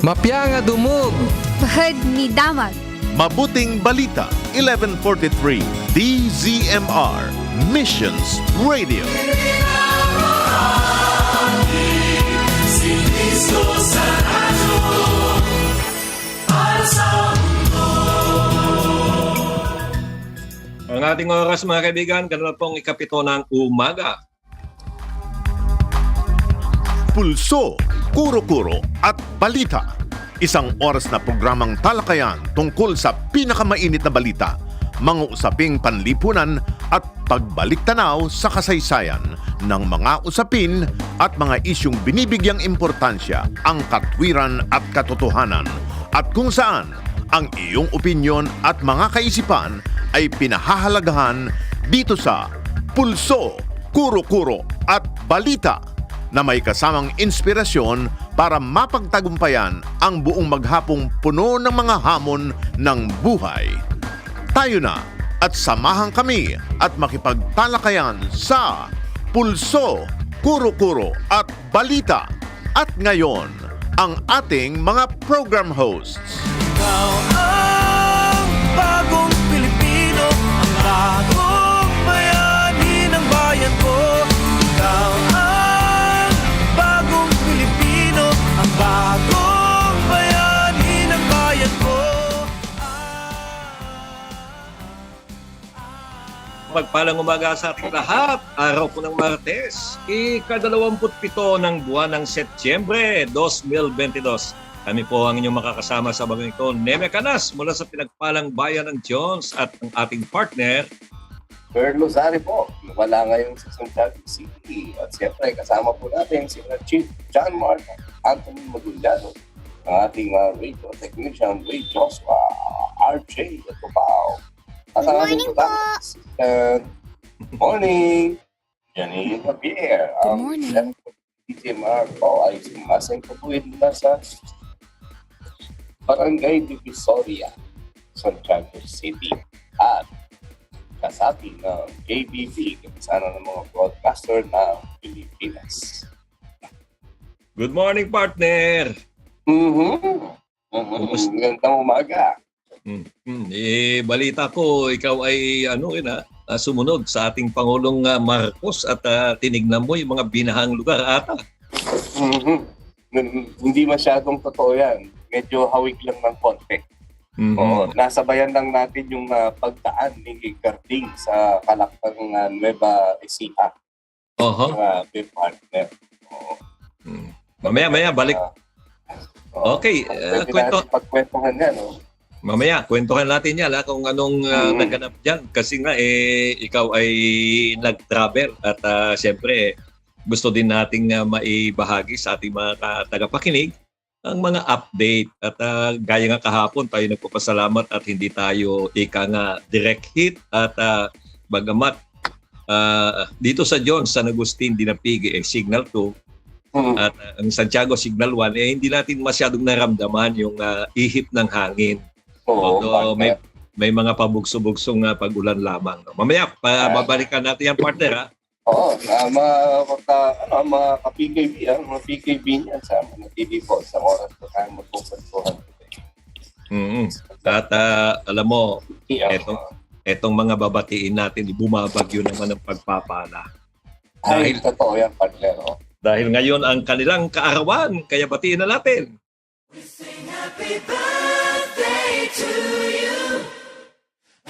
Mapya nga dumog. Bahad ni Damag. Mabuting Balita, 1143, DZMR, Missions Radio. Ang ating oras mga kaibigan, ganun pong ikapito ng umaga. Pulso, kuro-kuro at balita. Isang oras na programang talakayan tungkol sa pinakamainit na balita, mga usaping panlipunan at pagbalik tanaw sa kasaysayan ng mga usapin at mga isyung binibigyang importansya ang katwiran at katotohanan at kung saan ang iyong opinyon at mga kaisipan ay pinahahalagahan dito sa Pulso, Kuro-Kuro at Balita na may kasamang inspirasyon para mapagtagumpayan ang buong maghapong puno ng mga hamon ng buhay. Tayo na at samahan kami at makipagtalakayan sa Pulso, Kuro-Kuro at Balita. At ngayon, ang ating mga program hosts. Ikaw ang bagong Pilipino, ang bagong bayani ng bayan ko. Ikaw ang bagong Pilipino, ang bagong bayani ng bayan ko. Magpalang umaga sa ating lahat. Araw po ng Martes, ika-27 ng buwan ng Setyembre 2022. Kami po ang inyong makakasama sa bagong ito, Neme Canas mula sa pinagpalang bayan ng Jones at ang ating partner. Earl Lozari po, wala ngayon sa Santiago City. At siyempre, kasama po natin si Chief John Mark Anthony Magullano, ang ating radio technician, Ray Joshua, RJ at Tupao. At ang ating assistant, good morning, Janine Javier. Good morning. Ang DZMR po ay sumasang patuwid na sa Barangay Divisoria, Santiago City. At kasabi ng KBB, kasana ng mga broadcaster ng Pilipinas. Good morning, partner! Gandang umaga. Balita ko, ikaw ay sumunod sa ating Pangulong Marcos at tinignan mo yung mga binahang lugar ata. Hindi masyadong totoo yan. Medyo hawig lang ng konti. Oo, nasabayan lang natin yung pagdaan ni Garding sa Kalakang Nueva Ecija. Yung partner. Mamaya, balik. Okay, pagkwentuhan yan, no? Mamaya, kwentuhan natin yan kung anong naganap dyan. Kasi nga, ikaw ay nag-travel at siyempre, gusto din nating maibahagi sa ating mga tagapakinig ang mga update. At gaya nga kahapon, tayo nagpapasalamat at hindi tayo direct hit. At bagamat dito sa Jones, San Agustin, Dinapigi, Signal 2, at ang Santiago Signal 1, hindi natin masyadong naramdaman yung ihip ng hangin. Although may mga pabugso-bugsong pag-ulan lamang. Mamaya, babalikan natin yan, partner, ha? Oo, mga ka-PKB, mga PKB niyan sa mga TV po sa oras po tayo magpupuntuhan. At alam mo, etong mga babatiin natin, bumabagyo naman ng pagpapala. Ay, totoo yan, partner. Dahil ngayon ang kanilang kaarawan, kaya batiin na natin. We sing happy birthday to you,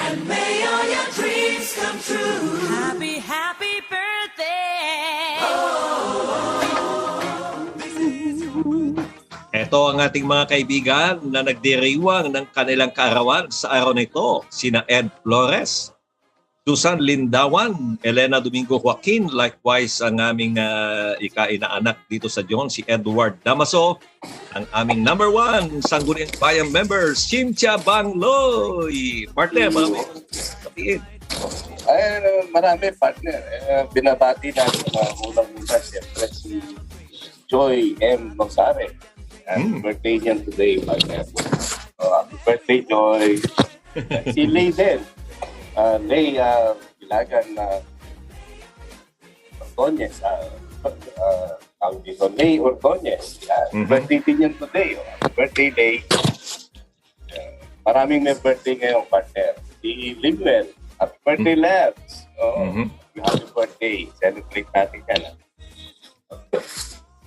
and may all your dreams come true. Happy, happy birthday! Ito ang ating mga kaibigan na nagdiriwang ng kanilang kaarawan sa araw na ito. Sina Ed Flores, Susan Lindawan, Elena Domingo Joaquin, likewise ang aming ika-inaanak dito sa John, si Edward Damaso, ang aming number 1 Sangguniang Bayan member, Cynthia Bangloy. Partner, batiin. Marami, partner. Binabati natin mga unang-una, siyempre si Joy M. Lozare. Birthday niyan today, partner. Happy birthday, Joy. Si Lay Bilagan Ordonez, tawag dito, Lay Ordonez. Mhm. Birthday din yan today. Birthday Lay. Maraming may birthday ngayong partner. Si Limuel. Happy birthday, Labs. Mhm. Happy birthday. Celebrate natin ka na.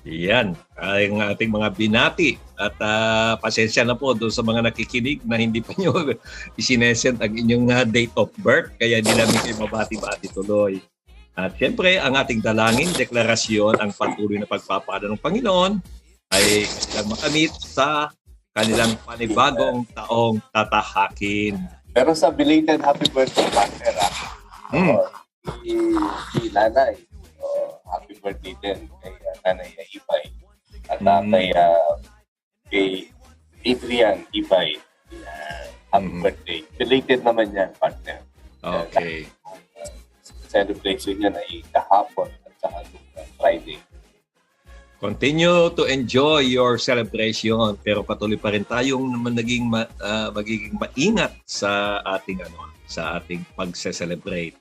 Yan, ang ating mga binati. At pasensya na po doon sa mga nakikinig na hindi pa nyo isinesend ang inyong date of birth. Kaya hindi namin kayo mabati-bati tuloy. At siyempre, ang ating dalangin, deklarasyon, ang patuloy na pagpapala ng Panginoon ay kanilang makamit sa kanilang panibagong taong tatahakin. Pero sa belated happy birthday, partner, si Lanay. Happy birthday din kay Nanay Ibay. At kay Adrian Ibay. Happy birthday. Belated naman yan, partner. Okay. Celebration niya ay kahapon at saka Friday. Continue to enjoy your celebration, pero patuloy pa rin tayong magiging maingat sa ating pagse-celebrate.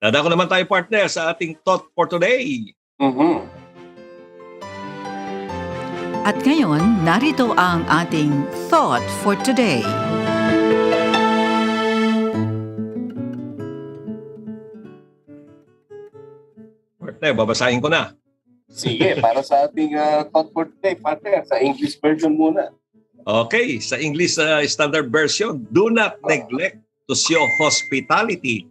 Dadako naman tayo, partner, sa ating thought for today. At ngayon, narito ang ating thought for today. Partner, babasahin ko na. Sige, para sa ating thought for today, partner, sa English version muna. Okay, sa English Standard Version, do not neglect to show hospitality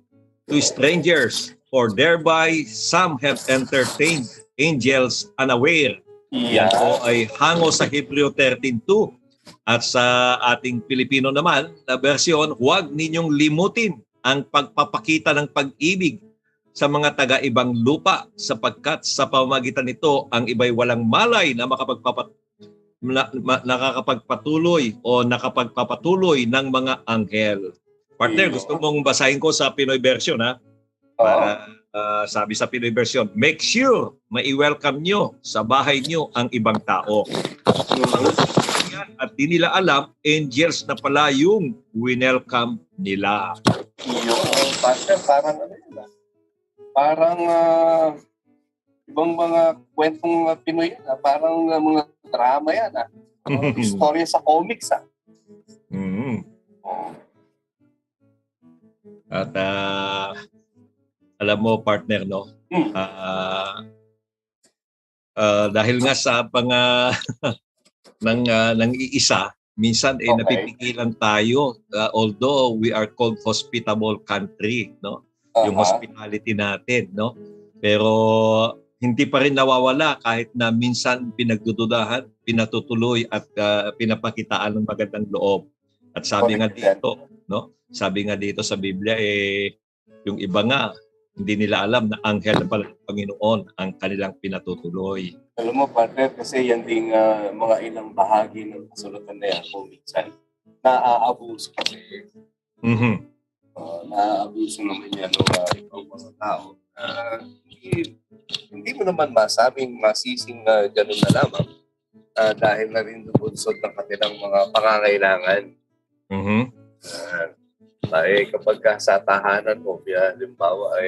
to strangers, for thereby some have entertained angels unaware. Yan po ay hango sa Hebreo 13:2. At sa ating Pilipino naman na version, huwag ninyong limutin ang pagpapakita ng pag-ibig sa mga taga-ibang lupa sapagkat sa pamamagitan nito ang iba'y walang malay na nakakapagpatuloy o nakapagpapatuloy ng mga anghel. Partner, gusto mong basahin ko sa Pinoy version, ha? Para sabi sa Pinoy version, make sure mai-welcome nyo sa bahay nyo ang ibang tao. At di nila alam, angels na pala yung winelcome nila. Partner, parang ano yun, parang ibang mga kwentong Pinoy yan, parang mga drama yan. Istorya sa comics. At alam mo, partner, no? Dahil nga sa ng iisa, minsan napipigilan tayo, although we are called hospitable country, no? Yung hospitality natin, no? Pero hindi pa rin nawawala kahit na minsan pinagdududahan, pinatutuloy at pinapakitaan ng magandang loob. At sabi nga dito, no? Sabi nga dito sa Biblia, yung iba nga, hindi nila alam na anghel na pala ng Panginoon ang kanilang pinatutuloy. Alam mo, partner, kasi yan ding mga ilang bahagi ng kasulatan na yan kung minsan naaabuso kasi. Naaabuso naman yan ng mga tao. Hindi mo naman masising gano'n na lamang dahil na rin bunsod ng kanilang mga pangangailangan. Kapag sa tahanan mo, halimbawa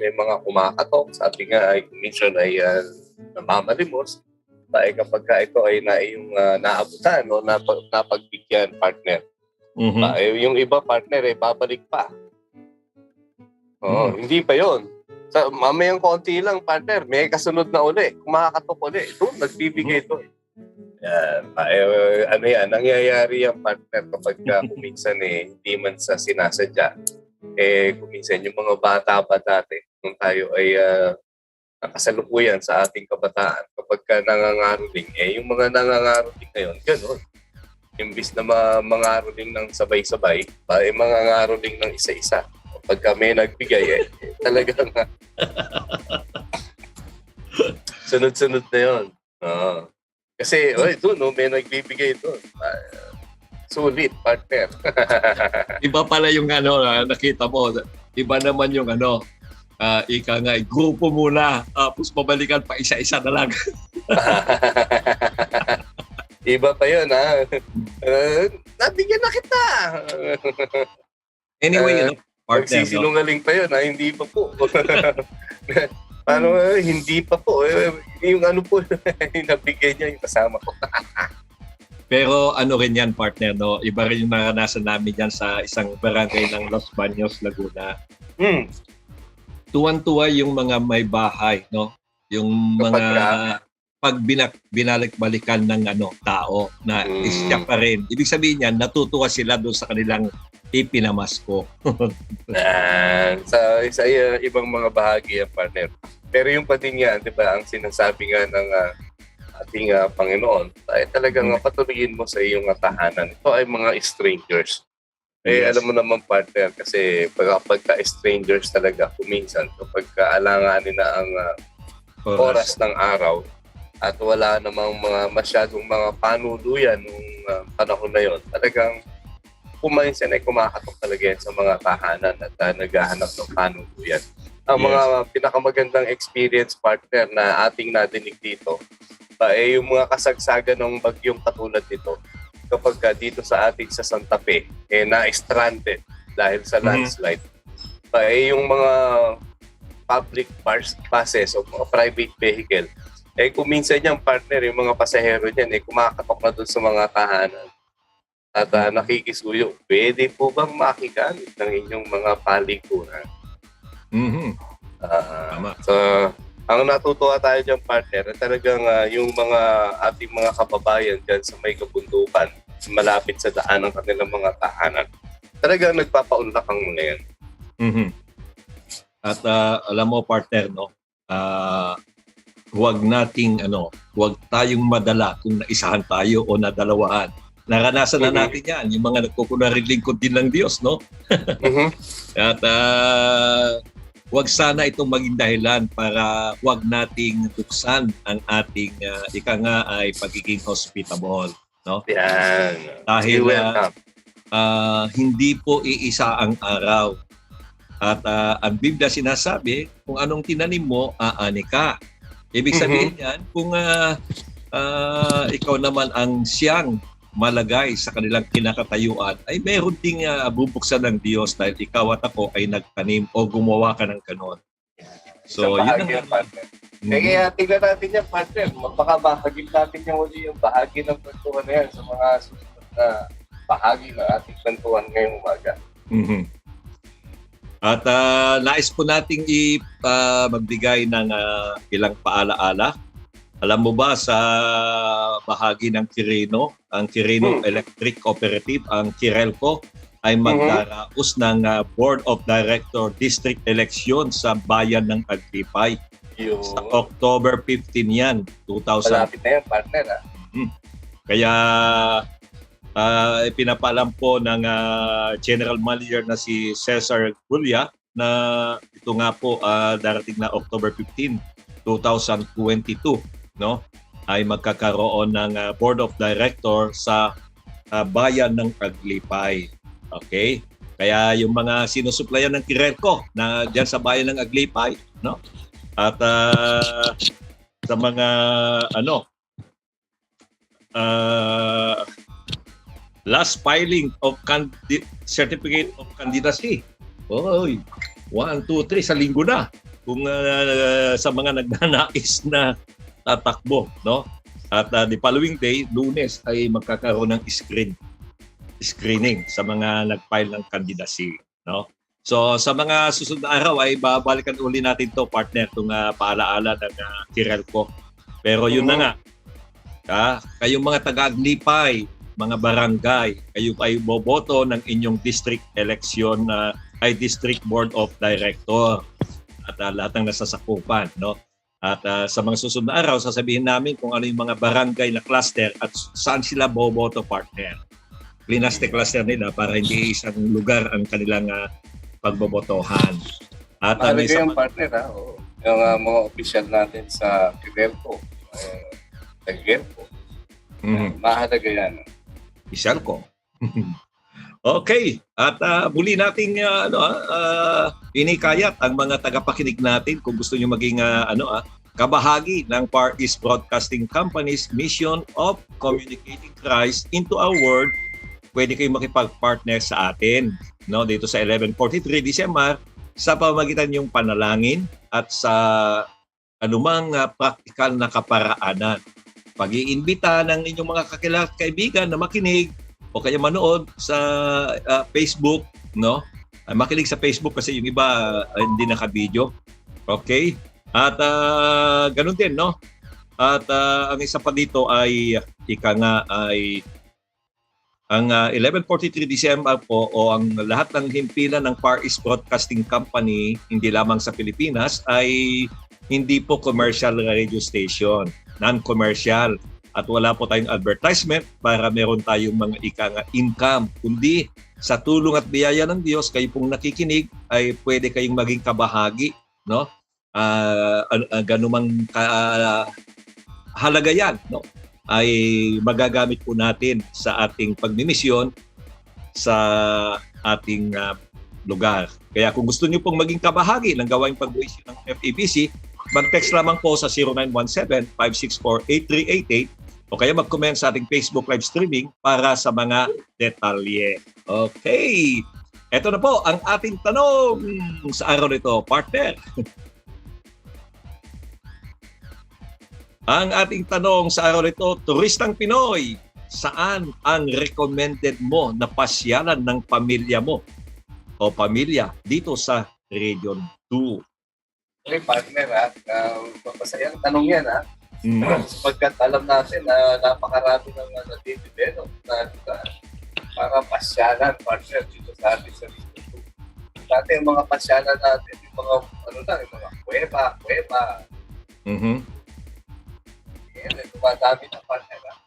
may mga kumakatok, sabi nga ay minsan ay namamalimos, kapag ito ay naabutan o napagbigyan, partner. Yung iba, partner, babalik pa. Hindi pa yon. Mamayang konti lang, partner, may kasunod na uli, kumakatok uli. Ito, nagbibigay ito. Nangyayari yung partner kapag kuminsan hindi man sa sinasadya. Kuminsan yung mga bata pa dati, nung tayo ay nakasalukuyan sa ating kabataan, kapag nangangaroling, yung mga nangangaroling ngayon, gano'n. Imbis na mangaroling ng sabay-sabay, mangangaroling ng isa-isa. Kapag kami nagbigay, talagang sunod-sunod na yun. Kasi, may nagbibigay doon. Sulit, partner. Iba pala yung nakita mo. Iba naman yung ika nga, grupo muna, tapos pabalikan pa isa-isa na lang. Iba pa yun, ha? Nabigyan na kita. Anyway, partner. Magsisinungaling pa yun, ha? Hindi pa po. Paano hindi pa po. Yung ano po, yung nabigay niya, yung kasama ko. Pero ano rin yan, partner, no? Iba rin yung naranasan namin yan sa isang barangay ng Los Baños, Laguna. Tuwan-tuwa yung mga may bahay, no? Yung mga pag binalik-balikan ng tao na siya pa rin. Ibig sabihin niyan, natutuwa sila doon sa kanilang ipinamasko. Sa ibang mga bahagi yan, partner. Pero yung patinyan, di ba, ang sinasabi nga ng ating Panginoon, ay talagang patuloyin mo sa iyong tahanan. Ito ay mga strangers. Yes. Alam mo naman, partner, kasi pagka-strangers talaga, kuminsan, kapag kaalanganin na ang oras ng araw, at wala namang masyadong mga panuluyan nung panahon na yon, talagang kuminsan ay kumakatok talaga yan sa mga tahanan at naghahanap ng panuluyan. Ang mga pinakamagandang experience, partner, na ating nadinig dito ay yung mga kasagsagan ng bagyong katulad nito kapag dito sa ating sa Santa Fe na-stranded dahil sa landslide. Yung mga public buses o mga private vehicle, kuminsan yung partner, yung mga pasahero niyan, kumakatok na doon sa mga tahanan at nakikisuyo. Pwede po bang makigamit ng inyong mga palikuran? So, ang natutuwa tayo dyan, partner, talagang yung mga ating mga kababayan dyan sa may kabundukan, malapit sa daan ng kanilang mga tahanan, talagang nagpapaunlak ang mga yan. At alam mo, partner, no? Huwag tayong madala kung naisahan tayo o nadalawahan. Naranasan na natin yan, yung mga nagkukunaring lingkod din ng Diyos, no? At huwag sana itong maging dahilan para huwag nating buksan ang ating ay pagiging hospitable, no? Yan. Dahil hindi po iisa ang araw. At ang Biblia sinasabi, kung anong tinanim mo, aani ka. Ibig sabihin yan, kung ikaw naman ang siyang malagay sa kanilang kinakatayuan, ay meron ding bubuksan ng Diyos dahil ikaw at ako ay nagtanim o gumawa ka ng ganon. So, yun ang partner. Kaya tingnan natin yan, partner. Mapakabahagin natin yung bahagi ng kwentuhan na yan sa mga susunod na bahagi ng ating kwentuhan ngayong umaga. At nais po nating magbigay ng ilang paalaala. Alam mo ba sa bahagi ng Quirino, ang Quirino Electric Cooperative, ang Quirelco, ay magdaraos ng Board of Director District Election sa bayan ng Aglipay. Sa October 15 yan, 2000. Malapit na yan, partner. Kaya pinapaalam po ng General Manager na si Cesar Gulia na ito nga po darating na October 15, 2022, no? Ay magkakaroon ng Board of Director sa bayan ng Aglipay. Okay? Kaya yung mga sinusuplayan ng Quirelco na diyan sa bayan ng Aglipay, no? At sa mga last filing of certificate of candidacy. Oy, 1, 2, 3 sa linggo na. Kung sa mga nagnanais na tatakbo, no? At the following day, Lunes, ay magkakaroon ng screening sa mga nag-file ng candidacy, no? So sa mga susunod na araw ay babalikan uli natin to, partner, itong paalaala ng Quirelco. Pero yun na nga, kayong mga taga-Aglipay, mga barangay, kayo ay boboto ng inyong district election ay District Board of Director at lahat ng nasasakupan, no? At sa mga susunod na araw, sasabihin namin kung ano yung mga barangay na cluster at saan sila boboto, partner. Klinaste cluster nila para hindi isang lugar ang kanilang pagbobotohan. At mahalaga yung partner, yung mga opisyal natin sa Quirelco, mahalaga yan. Isal ko. Okay. At muli nating inikayat ang mga tagapakinig natin kung gusto nyo maging kabahagi ng Far East Broadcasting Company's mission of communicating Christ into our world. Pwede kayong makipag-partner sa atin, no, dito sa 1143 December sa pamamagitan yung panalangin at sa anumang practical na kaparaanan. Pag-iimbita ng inyong mga kakilala at kaibigan na makinig o kaya manood sa Facebook, no? Makinig sa Facebook kasi yung iba hindi naka-video. Okay? At ganun din, no? At ang isa pa dito ay ika nga ay ang 1143 December po o ang lahat ng himpilan ng Far East Broadcasting Company, hindi lamang sa Pilipinas, ay hindi po commercial radio station. Non-commercial. At wala po tayong advertisement para meron tayong mga income. Kundi sa tulong at biyaya ng Diyos, kayo pong nakikinig ay pwede kayong maging kabahagi, no? Ganumang halaga yan, no? Ay magagamit po natin sa ating pagmimisyon sa ating lugar. Kaya kung gusto niyo pong maging kabahagi ng gawaing pagbuwisyo ng FEBC, mag-text lamang po sa 0917-564-8388 o kaya mag-comment sa ating Facebook live streaming para sa mga detalye. Okay. Ito na po ang ating tanong sa araw nito, partner. Ang ating tanong sa araw nito, turistang Pinoy, saan ang recommended mo na pasyalan ng pamilya mo o pamilya dito sa Region 2? Okay, partner, masayang tanong yan, ha? Mm. Sapagkat alam natin na napakarami ng nadidevelop na lugar para pasyalan, partner, dito sa atin sa Region 2. Dati yung mga pasyalan natin, yung mga, yung mga kuweba. Mm-hmm. Yan, dumadami na, partner, ha?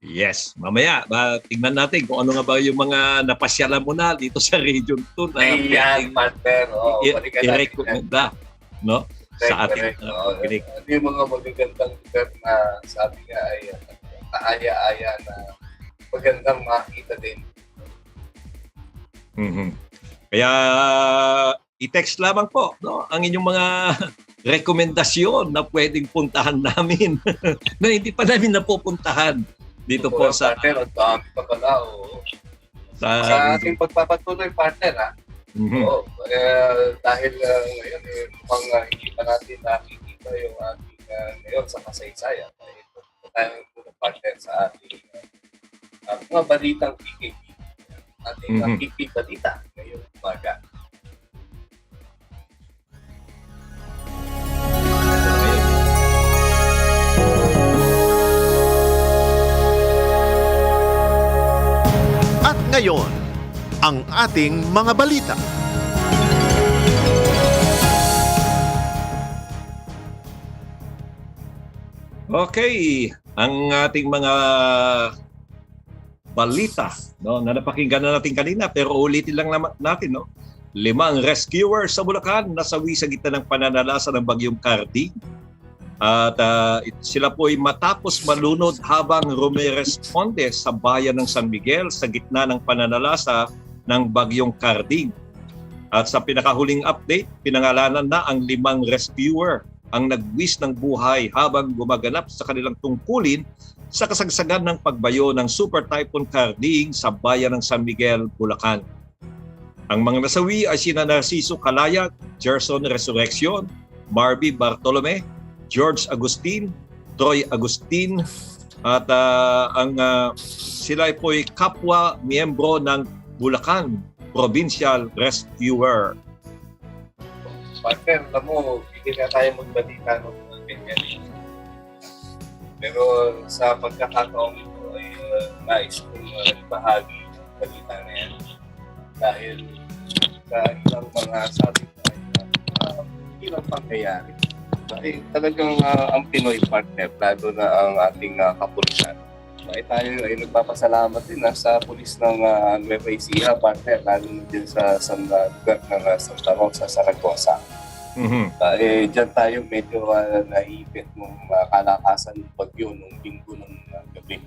Yes. Mamaya, tingnan natin kung ano nga ba yung mga napasyalan mo na dito sa Region 2 na Ayan, partner. Balikan natin yan. i-recommenda, no? Sa ating kinig. Ano yung mga magagandang lugar na sabi nga ay kaaya-aya na magandang makita din. Mm-hmm. Kaya i-text lamang po, no, ang inyong mga rekomendasyon na pwedeng puntahan namin na hindi pa namin napupuntahan dito po sa partner, ang dami pa pala. Sa ating pagpapatuloy, partner, ha? Mm-hmm. Oo, dahil ngayon mukhang hindi pa natin nakikita yung ating ngayon sa kasaysayan. Ito tayong partner sa ating mga balitang PKP. Ating PKP balita ngayong umaga. At ngayon, ang ating mga balita. Okay, ang ating mga balita, no, na napakinggan na natin kanina pero ulitin lang natin, no. 5 rescuers sa Bulacan nasawi sa gitna ng pananalasa ng bagyong Cardi. At sila po ay matapos malunod habang rumeresponde sa bayan ng San Miguel sa gitna ng pananalasa ng bagyong Carding. At sa pinakahuling update, pinangalanan na ang 5 rescuer ang nagwis ng buhay habang gumaganap sa kanilang tungkulin sa kasagsagan ng pagbayo ng Super Typhoon Carding sa bayan ng San Miguel, Bulacan. Ang mga nasawi ay sina Narciso Calayag, Gerson Resurrection, Marby Bartolome, George Agustin, Troy Agustin, at sila po ay kapwa miyembro ng Bulacan Provincial Rescuer. Partner, alam mo, hindi na tayo magbalita ng mga ganyan. Pero sa pagkakataong ito ay nais kong bahagi ng balita na yan. Dahil sa ilang mga sabi ko ay ilang pangyayari. Ay talagang ang Pinoy, partner, lalo na ang ating kapulisan. Ay tayo ay nagpapasalamat din sa pulis ng Nueva Ecija, partner, lalo na din sa lugar ng Santa Rosa, Saragossa. Mm-hmm. Diyan tayo medyo naipit nung kalakasan ng bagyo nung linggo ng gabi.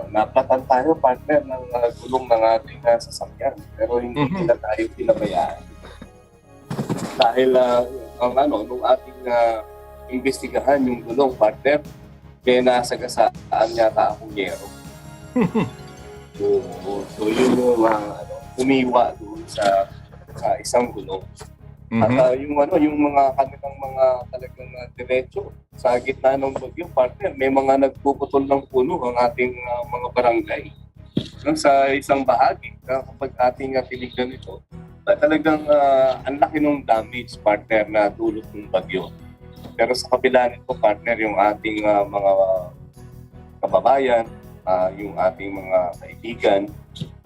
Naplatan tayo, partner, ng gulong ng ating sasakyan. Pero hindi nila tayo pinabayaan. Dahil nung ating investigahan yung gulong, partner, kaya nasagasaan yata ang kunyero. So yun yung umiwa doon sa isang gulong. At Mhm. yung mga kanilang mga talagang diretso sa gitna ng bagyo, partner, may mga nagpuputol ng puno ang ating mga barangay. Sa isang bahagi, kapag ating tinignan ito, talagang ang laki ng damage, partner, na dulot ng bagyo. Pero sa kabila nito, partner, yung ating mga kababayan, yung ating mga kaibigan,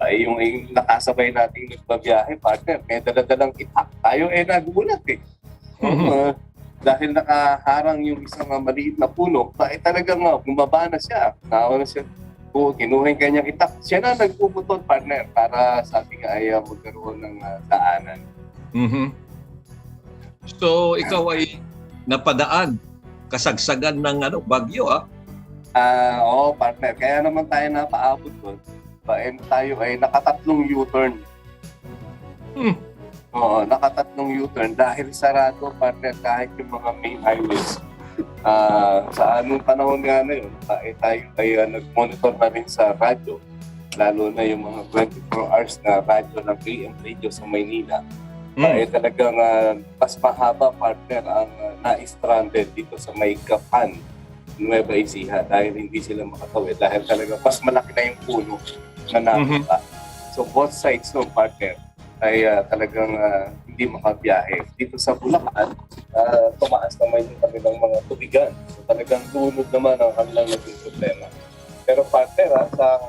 ay yung nakasabay nating nagbabiyahe, partner, may daladalang itak. Tayo nagulat eh. Dahil nakaharang yung isang maliit na puno, ay talagang bumaba na siya. Nauna siya. Kinuha yung kanyang itak. Siya na nagpuputol, partner, para sa ating ay magkaroon ng daanan. Mhm. So ikaw ay napadaan kasagsagan ng bagyo Oo, partner. Kaya naman tayo napaabot doon. Tayo ay nakatatlong U-turn. Hmm. Oo, nakatatlong U-turn dahil sarado, partner, kahit yung mga main highways. Sa anong panahon nga na yun, tayo ay nag-monitor na rin sa radyo, lalo na yung mga 24 hours na radyo ng AM radio sa Maynila. Talagang mas mahaba, partner, ang na-stranded dito sa may Gapan, Nueva Ecija, dahil hindi sila makatawid. Dahil talaga mas malaki na yung puno na napunta. So both sides ng partner ay talagang hindi makabiyahe. Dito sa Bulacan, tumaas naman yung kanilang mga tubigan. So talagang lunod naman ang kanilang naging problema. Pero partner, sa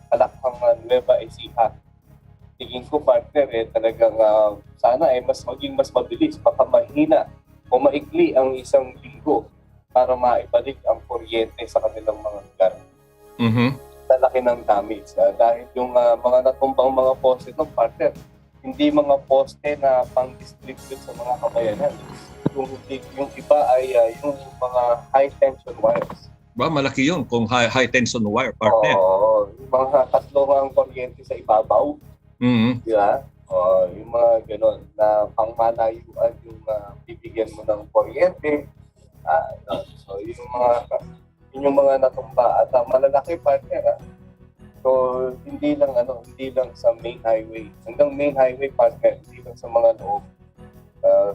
Palakhang Nueva Ecija, tingin ko, partner, talagang sana mas maging mas mabilis, baka mahina o maikli ang isang linggo para maibalik ang kuryente sa kanilang mga lugar. Mhm. Lalaki ng damage. Dahil yung mga natumbang mga poste ng partner, hindi mga poste na pang-distribute sa mga kabayanan. Yung iba ay yung mga high-tension wires. Malaki yun kung high tension wire, partner. Oo, yung mga tatlong ang kuryente sa ibabaw. Mhm. Di ba? Yung mga gano'n na pangmalayuan yung bibigyan mo ng kuryente. So yun yung mga natumba at malalaki, partner. So hindi lang sa main highway. Hanggang main highway, partner, hindi lang sa mga loob.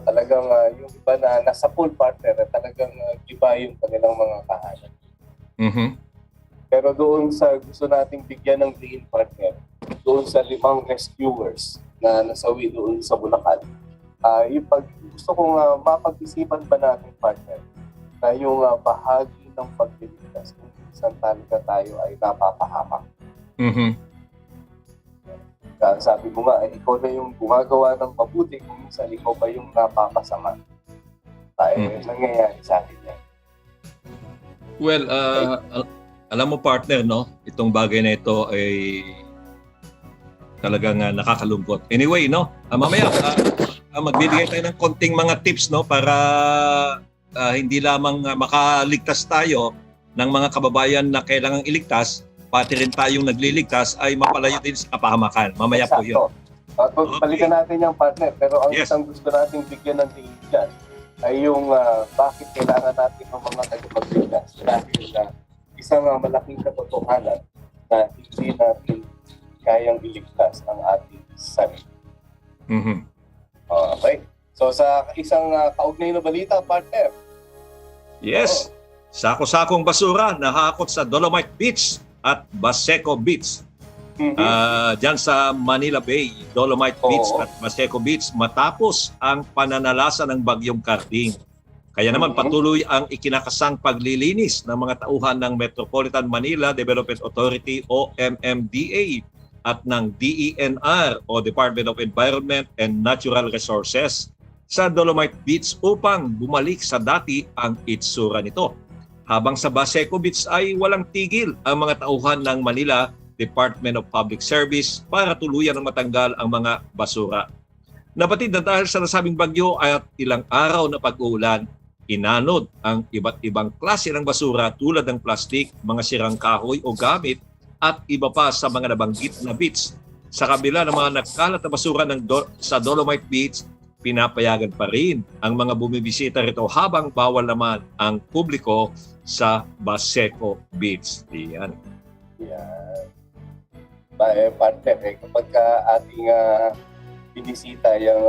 Talagang yung iba na nasa pool, partner, talagang iba yung kanilang mga kahanan. Mhm. Pero doon sa gusto nating bigyan ng green, partner, doon sa 5 rescuers na nasawi doon sa Bulacan, gusto kong mapag-isipan ba natin, partner, na yung bahagi ng pagliligtas kung minsan talaga tayo ay napapahamak. Mhm. Sabi mo nga, ikaw na yung gumagawa ng mabuti kung minsan ikaw ba yung napapasama. Nangyayari sa atin yan. Well, alam mo, partner, no? Itong bagay na ito ay talagang nakakalungkot. Anyway, no? Mamaya magbibigay tayo ng konting mga tips, no, para hindi lamang makaligtas tayo ng mga kababayan na kailangang iligtas, pati rin tayong nagliligtas ay mapalayo din sa kapahamakan. Mamaya po yun. Balikan natin yung partner, pero ang Yes. isang gusto nating bigyan ng tingin dyan ay yung bakit kailangan natin ng mga tagapagligtas. Dahil isang malaking katotohanan na hindi natin kayang iligtas ang ating sarili. Mhm. Okay? So sa isang kaugnay na balita, partner. Yes. Sako-sakong basura nahakot sa Dolomite Beach at Baseco Beach. Diyan sa Manila Bay, Dolomite Beach Oo. at Baseco Beach matapos ang pananalasa ng bagyong Karding. Kaya naman patuloy ang ikinakasang paglilinis ng mga tauhan ng Metropolitan Manila Development Authority o MMDA at ng DENR o Department of Environment and Natural Resources sa Dolomite Beach upang bumalik sa dati ang itsura nito. Habang sa Baseco Beach ay walang tigil ang mga tauhan ng Manila Department of Public Service para tuluyan ng matanggal ang mga basura. Nabatid na dahil sa nasabing bagyo at ilang araw na pag-uulan, inanod ang iba't ibang klase ng basura tulad ng plastik, mga sirang kahoy o gamit at iba pa sa mga nabanggit na beach. Sa kabila ng mga nagkalat na basura sa Dolomite Beach, pinapayagan pa rin ang mga bumibisita rito habang bawal naman ang publiko sa Baseco Beach. Yan. Yan. Partner, kapag ating binisita yung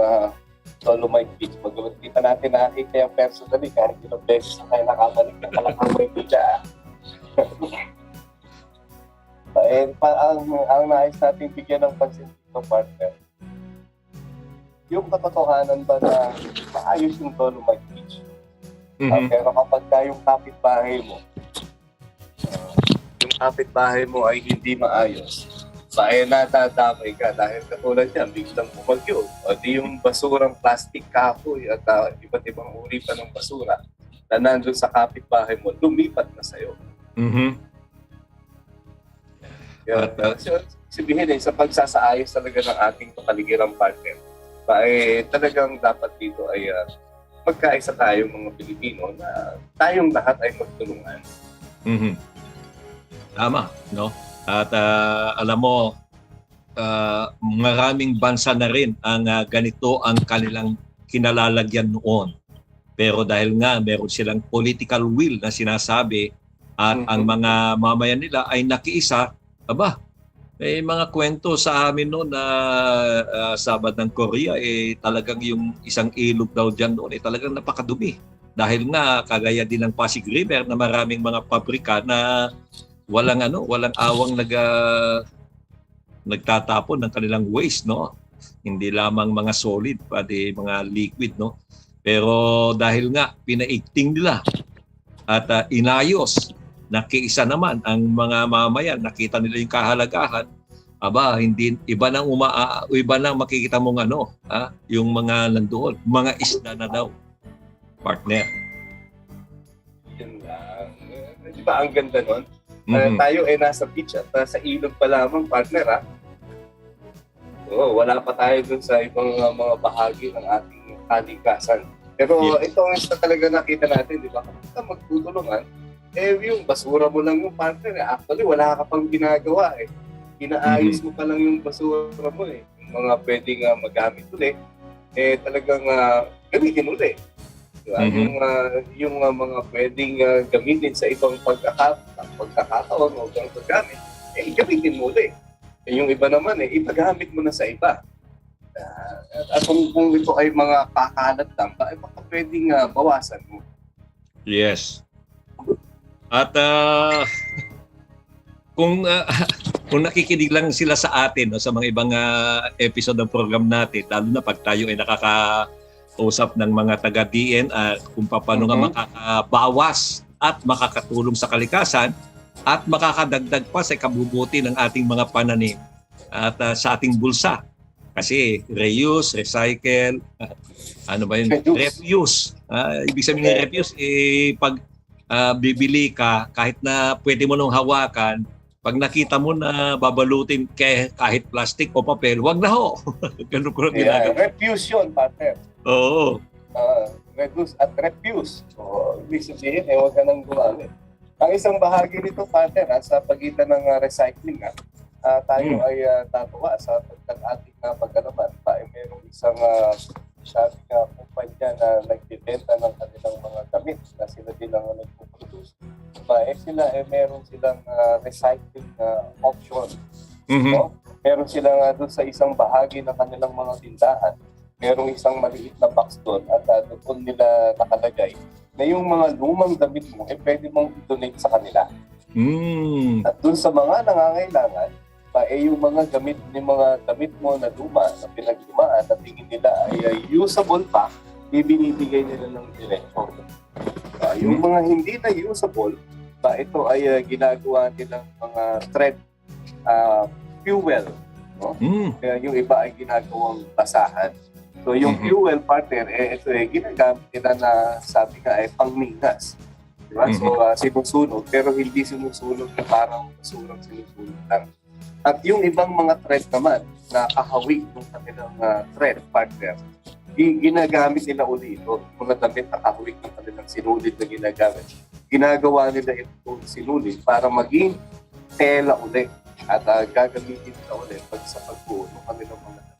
Dolomite Beach. Hindi pa natin nakakita yung personally kahit ilang beses na tayo nakabalik ng Kalakang Maynila. Ang nais natin bigyan ng pansin dito, partner, yung katotohanan ba na maayos yung Dolomite Beach? Pero kapag yung kapitbahay mo ay hindi maayos, natadamay ka dahil katulad yan, biglang bumagyo. O di yung basurang plastic kahoy at iba't ibang uri pa ng basura na nandun sa kapitbahay mo, lumipat na sa'yo. Sabihin sa pagsasaayos talaga ng ating kapaligiran, partner, talagang dapat dito ay magkaisa tayong mga Pilipino na tayong lahat ay magtulungan. Tama, no? At alam mo, maraming bansa na rin ang ganito ang kanilang kinalalagyan noon. Pero dahil nga meron silang political will na sinasabi at ang mga mamayan nila ay nakiisa, may mga kwento sa amin noon na sabat ng Korea, talagang yung isang ilog daw dyan noon talagang napakadumi. Dahil nga kagaya din ng Pasig River na maraming mga pabrika na walang awang nagtatapon ng kanilang waste, no? Hindi lamang mga solid, pati mga liquid, no? Pero dahil nga pinaigting nila at inayos, nakiisa naman ang mga mamayan, nakita nila yung kahalagahan, hindi iba nang makikita mong yung mga nandoon, mga isda na daw, partner. Yun lang. Di ba ang ganda nun? Tayo ay nasa beach at sa ilog pa lamang, partner, wala pa tayo dun sa ibang mga bahagi ng ating kalikasan. Pero ito ang isa talaga nakita natin, di ba? Kapag magtutulungan, yung basura mo lang yung partner, actually wala ka pang ginagawa Inaayos mo pa lang yung basura mo Yung mga pwedeng magamit ulit, talagang gamitin ulit. Diba? Yung mga pwedeng gamitin sa ibang pagkakataon o ibang paggamit, gamitin mo ulit. Yung iba naman, ipagamit mo na sa iba. At kung ito ay mga kakalat lang, baka pwedeng bawasan mo. Yes. At kung nakikinig lang sila sa atin sa mga ibang episode ng program natin, lalo na pag tayo ay nakakausap ng mga taga-DNR kung paano nga makakabawas at makakatulong sa kalikasan at makakadagdag pa sa kabubuti ng ating mga pananim at sa ating bulsa. Kasi reuse, recycle, refuse. Ibig sabihin ng refuse, pag bibili ka, kahit na pwede mo nung hawakan, pag nakita mo na babalutin kahit plastic o papel, wag na ho. Ganun ko lang ginagawa. Refuse yun, partner. Oo. Reduce at refuse. So, ibig sabihin, huwag ka nang gumamit. Ang isang bahagi nito, partner, sa pagitan ng recycling, tayo ay tatawa sa ating pagkalaman. Mayroong isang sabi nga kumpanya na nagbibenta ng kanilang mga damit na sila din ang nagpo-produce. Meron silang recycling option. No? Meron silang doon sa isang bahagi ng kanilang mga tindahan. Merong isang maliit na box doon at doon nila nakalagay na yung mga lumang damit mo pwede mong i-donate sa kanila. At doon sa mga nangangailangan, yung mga damit mo na luma, na pinaglumaan, na tingin nila ay usable pa, ibinibigay nila ng diretsyo. Yung mga hindi na usable, ito ay ginagawa nilang mga thread fuel. No? Kaya yung iba ay ginagawang basahan. So yung fuel, partner, ito ay ginagamit nila na sabi nga ay pangminas. Diba? So sinusunog, pero hindi sinusunog na parang basurang sinusunog lang. At yung ibang mga thread naman na kahawig ng kanilang thread, partner, ginagamit nila uli ito. Mga damit na kahawig ng kanilang sinulid na ginagamit. Ginagawa nila ito sinulid para maging tela uli at gagamitin nila uli sa pagbuo ng kanilang mga damit.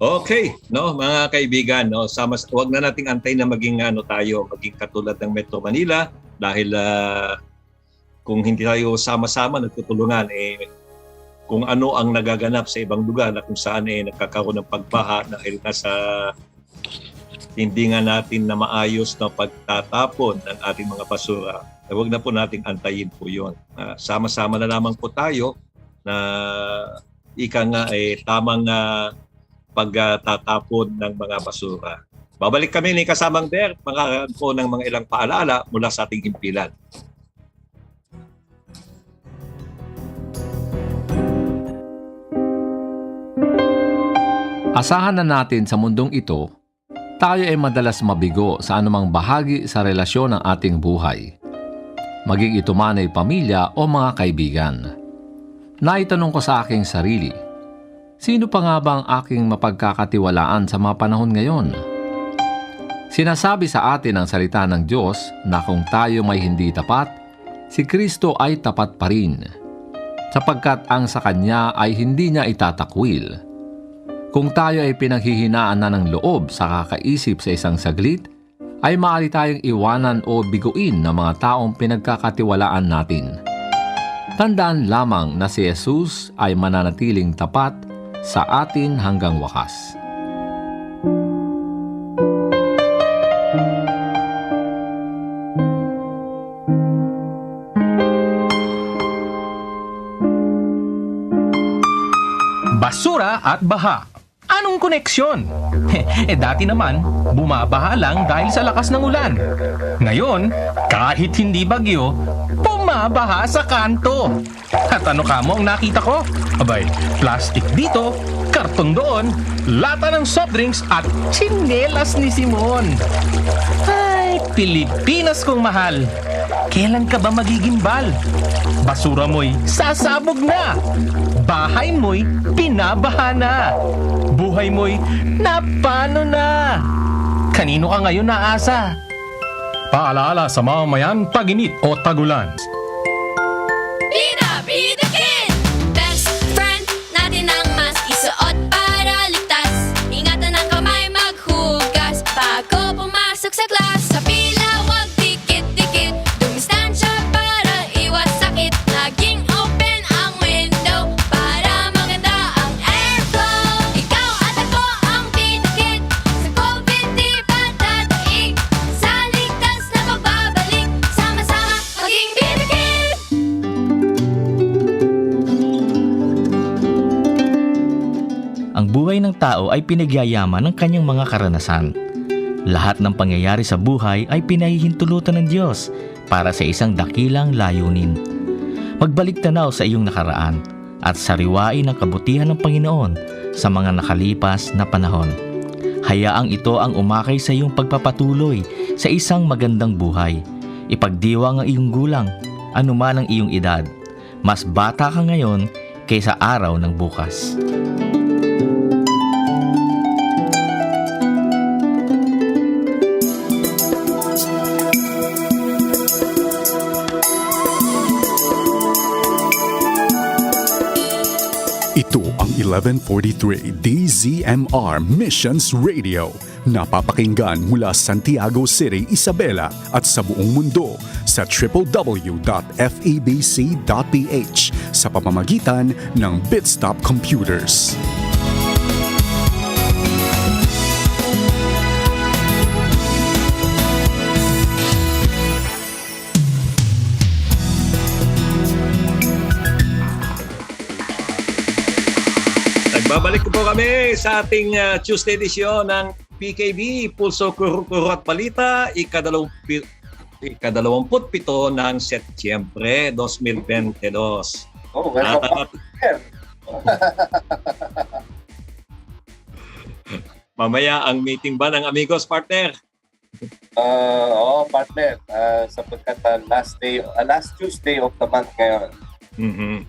Okay, no, mga kaibigan, no, wag na nating antay na maging maging katulad ng Metro Manila dahil kung hindi tayo sama-sama nagtutulungan, kung ano ang nagaganap sa ibang lugar na kung saan nagkakaroon ng pagbaha dahil nasa hindi nga natin na maayos na pagtatapon ng ating mga basura. Huwag na po nating antayin po yun. Sama-sama na lamang po tayo na tamang pagtatapon ng mga basura. Babalik kami ni kasamang Ber, mga po ng mga ilang paalala mula sa ating himpilan. Asahan na natin sa mundong ito, tayo ay madalas mabigo sa anumang bahagi sa relasyon ng ating buhay. Maging ito man ay pamilya o mga kaibigan. Naitanong ko sa aking sarili, sino pa nga ba ang aking mapagkakatiwalaan sa mga panahon ngayon? Sinasabi sa atin ang salita ng Diyos na kung tayo may hindi tapat, si Kristo ay tapat pa rin, sapagkat ang sa Kanya ay hindi niya itatakwil. Kung tayo ay pinaghihinaan na ng loob sa kakaisip sa isang saglit, ay maaari tayong iwanan o biguin ng mga taong pinagkakatiwalaan natin. Tandaan lamang na si Jesus ay mananatiling tapat sa atin hanggang wakas. Basura at baha. Anong koneksyon? Dati naman, bumabaha lang dahil sa lakas ng ulan. Ngayon, kahit hindi bagyo, bumabaha sa kanto. At ano kamo ang nakita ko? Abay, plastic dito, karton doon, lata ng soft drinks at tsinelas ni Simon. Ay, Pilipinas kong mahal. Kailan ka ba magigimbal? Basura mo'y sasabog na. Bahay mo'y pinabaha na. Buhay mo'y napano na. Kanino ka ngayon naasa? Paalala sa mamamayan, tag-init o tagulan. Pina, be the kid! Best friend natin ang mas isuot para ligtas. Ingatan ang kamay maghugas bago pumasok sa class. Sa pila, wag dikit-dikit. Dumistansya para iwas sakit. Laging open ang window para maganda ang airflow. Ikaw at ako ang be the kid. Sa COVID di pa dadaig. Sa ligtas na pagbabalik. Sama-sama maging be the kid. Ang buhay ng tao ay pinagyayaman ng kanyang mga karanasan. Lahat ng pangyayari sa buhay ay pinahihintulutan ng Diyos para sa isang dakilang layunin. Magbalik tanaw sa iyong nakaraan at sariwain ang kabutihan ng Panginoon sa mga nakalipas na panahon. Hayaang ito ang umakay sa iyong pagpapatuloy sa isang magandang buhay. Ipagdiwang ang iyong gulang, anuman ang iyong edad. Mas bata ka ngayon kaysa araw ng bukas. Ito ang 1143 DZMR Missions Radio. Napapakinggan mula Santiago City, Isabela at sa buong mundo sa www.febc.ph sa pamamagitan ng Bitstop Computers. Babalik po kami sa ating Tuesday edition ng PKB, Pulso Kuro-Kuro at Balita, ika-27 ng Setyembre 2022. Oh, welcome. Mamaya ang meeting ba ng Amigos, partner? Partner. Sapagkat last Tuesday of the month ngayon. Mm-hmm.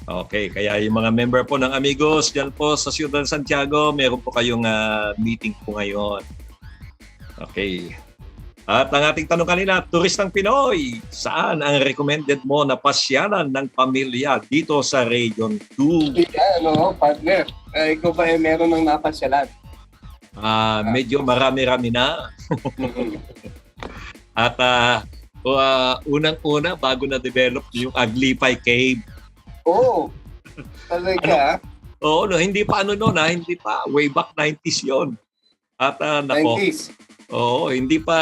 Okay, kaya yung mga member po ng Amigos dyan po sa Ciudad Santiago, meron po kayong meeting po ngayon. Okay. At ang ating tanong kanina, turistang Pinoy, saan ang recommended mo na pasyalan ng pamilya dito sa Region 2? Partner. Ikaw ba meron ng napasyalan? Medyo marami-rami na. At unang-una, bago na-develop yung Aglipay Cave. Oh, Talaga, Oo, no, hindi pa hindi pa way back 90s 'yon. At nako, 90s. oo, hindi pa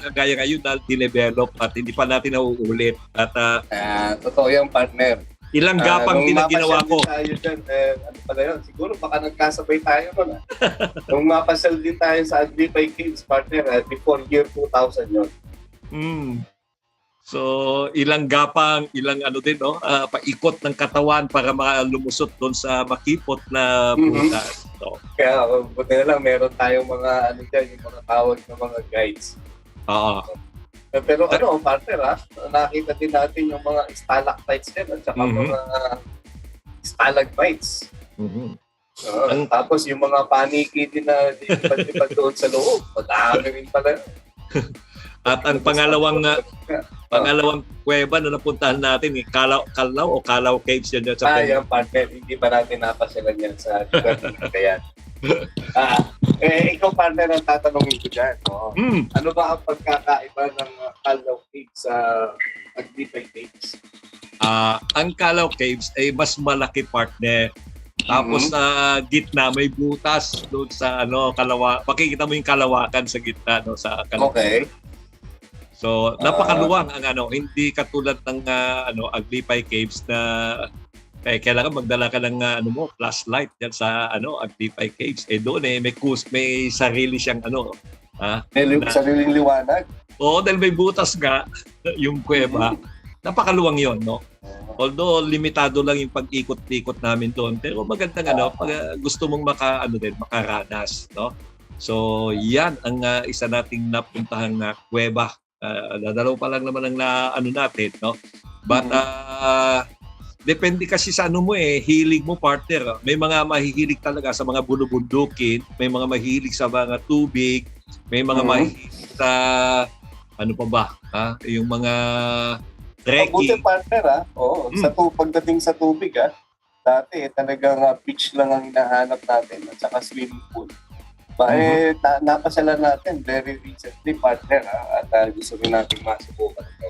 kagaya ngayon na dinevelop at hindi pa natin nauulit. At Totoo yung partner. ilang gapang din ang ginawa ko. Nung mapasyal din tayo dyan, ano pala yun? Siguro baka nagkasabay tayo nun. Nung mapasyal din tayo sa Aglipay Caves, partner, before year 2000 yun. So, ilang gapang, ilang paikot ng katawan para lumusot doon sa makipot na butas. So, Kaya buti na lang, meron tayong mga yung mga tawag na mga guides. oo. Pero partner, nakita din natin yung mga stalactites din at saka mga stalagmites. Tapos yung mga paniki din na lipad doon sa loob, madami rin pala. At ang pangalawang kuweba na napuntahan natin, Calao o Calao Caves yan sa yung partner, hindi pa natin napasyalan yan sa lugar ng Cagayan. Ikaw partner ang tatanungin ko dyan. No? Ano ba ang pagkakaiba ng Calao Caves sa Aglipay Caves? Ang Calao Caves ay mas malaki, partner. Tapos sa gitna may butas doon sa makikita mo yung kalawakan sa gitna sa Calao. Okay. So, napakaluwang ang hindi katulad ng Aglipay Caves na kailangan magdala ka ng flashlight diyan sa Aglipay Caves. Doon may sarili siyang May sariling liwanag. Oo, dahil may butas nga yung kuweba. Napakaluwang 'yon, no? Although limitado lang yung pag-ikot-ikot namin doon, pero magandang pag gusto mong makaranas, no? So, yan ang isa nating napuntahang kuweba. Dalaw pa lang naman ang natin, no? But depende kasi sa hilig mo, partner. May mga mahihilig talaga sa mga bulubundukin, may mga mahilig sa mga tubig, may mga mahihilig sa yung mga trekking. Mabuti partner, pagdating sa tubig, dati talagang beach lang ang hinahanap natin at saka swimming pool. Napasyalan natin very recently, partner, at gusto rin natin masubukan ito.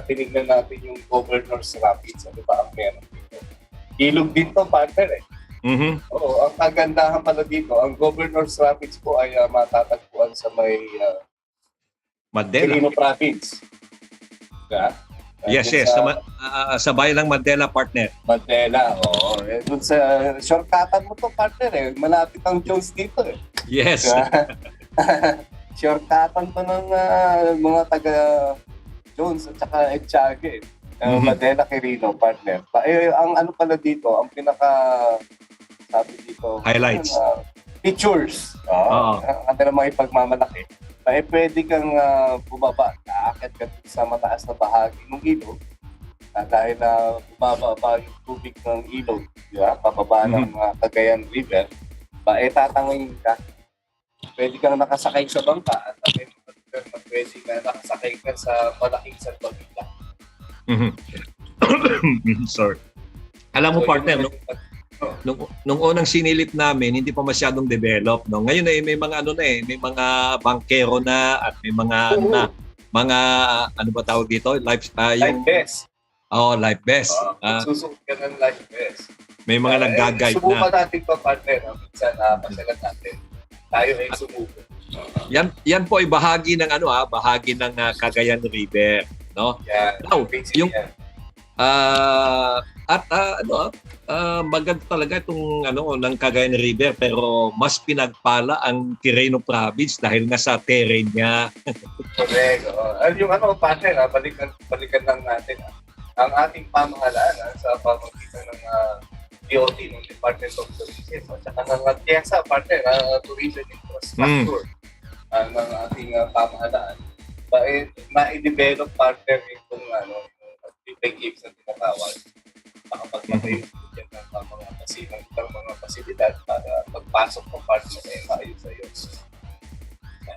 Tinignan natin yung Governor's Rapids. Ano ba ang meron dito? Ilog din to, partner, Oo, ang kagandahan pala dito, ang Governor's Rapids po ay matatagpuan sa may Quirino Province. Yes. Sa bayan ng Mandela, partner. Mandela, oo. Doon sa shortcutan mo to, partner, malapit ang Jones dito. Yes. Shortcutan to ng mga taga Jones at saka Etchage. Mandela, Quirino, partner. Ang pala dito, ang sabi dito, highlights. Pictures. Ang mga ipagmamalaki. Pwede kang bumaba, aakyat ka sa mataas na bahagi ng ilog dahil bumaba yung tubig ng ilog, pababa ng Cagayan River, tatangin ka. Pwede kang nakasakay sa bangka at pwede kang nakasakay ka sa malaking salbabida. Sorry. Alam mo, partner, nung unang sinilip namin, hindi pa masyadong develop, no. Ngayon may mga may mga bangkero na at may mga mga ba tawag dito? Life vest. Life vest. Susunod ka ng life vest. May mga nag-guide na. Subukan natin pa, partner. Minsan pasyalan natin. Tayo ay sumuko. Yan po ay bahagi ng bahagi ng Cagayan River, no? Now, yung maganda talaga itong ng Cagayan River, pero mas pinagpala ang Quirino Province dahil nga sa terrain niya. Correct. Yung partner, balikan lang natin. Ang ating pamahalaan sa pamamagitan ng DOT, ng Department of Tourism, at saka ng TIESA, partner, Tourism Infrastructure ng ating pamahalaan. Ma-develop, partner, itong Aglipay Caves na tinatawag. Makapagpatayo din ng mga pasilidad para pagpasok ng partner ay maayos-ayos.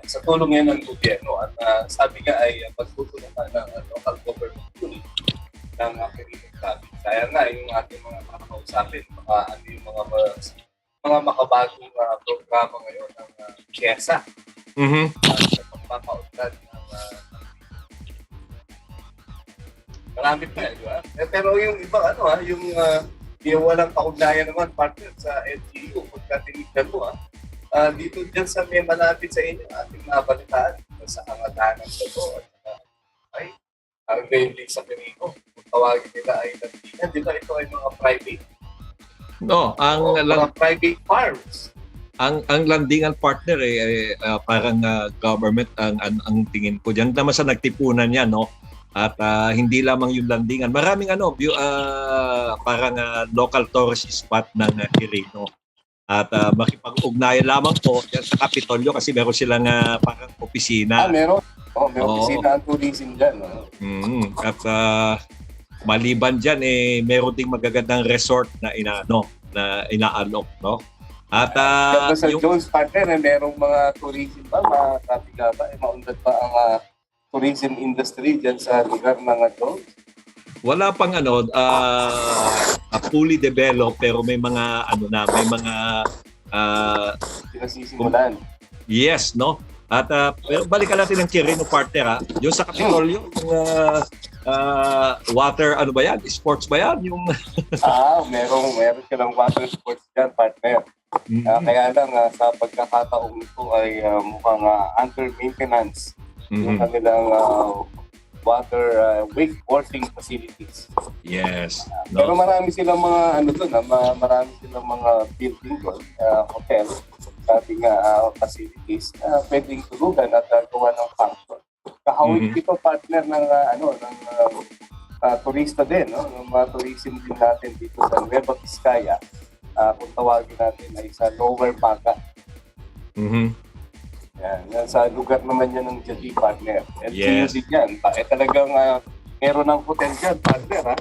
Sa tulong yan ng gobyerno at sabi nga ay pagtutulungan ng local government unit ng Quirino Province. Kaya nga yung ating mga makakausapin, yung mga makabagong programa ngayon ng TIESA sa pagpapaunlad ng marami pa, di ba? Pero yung iba, Di walang kaugnayan naman, partner, sa LGU. Pagka tinignan mo, dito dyan sa may malapit sa inyo, ating nabalitaan sa kangatahan ng Bato at ay, ang mainly sa Pinico. Kung tawagin nila ay landigan, di ba ito ay mga private? No, Mga private farms. ang landingan partner parang government ang tingin ko diyan naman sa nagtipunan niya, no. At hindi lamang yung landingan, maraming parang local tourist spot ng Quirino. At makipag-ugnayan lamang po yan sa Kapitolyo kasi meron silang parang opisina. Meron. May opisina ang tourism dyan. At maliban dyan, meron ding magagandang resort na inaalok, no? At sa Jones, partner, merong mga tourism ba? Makapiga ba? Maunlad ba ang tourism industry dyan sa lugar ng Jones? Wala pang fully developed pero may mga may mga pinasisimulan. Yes, no? At pero balikan natin ang Quirino partner, yung sa Kapitolyo, yung water ba yan? Sports ba yan? Yung meron silang water sports dyan, partner. Kaya lang sa pagkakataong ito ay mukhang under maintenance yung kanilang water wakeboarding facilities. Yes. No? Pero marami silang mga marami silang mga building doon, hotel, sabi nga facilities na pwedeng tulugan at gawa ng function. Kahawig ito partner ng turista din, no? Ng mga tourism din natin dito sa Nueva Vizcaya. Kung tawagin natin ay sa Lower Baga. Yan sa lugar naman yan ng Jadi, partner. Yes. LGU din yan. Talagang meron ng hotel dyan, partner.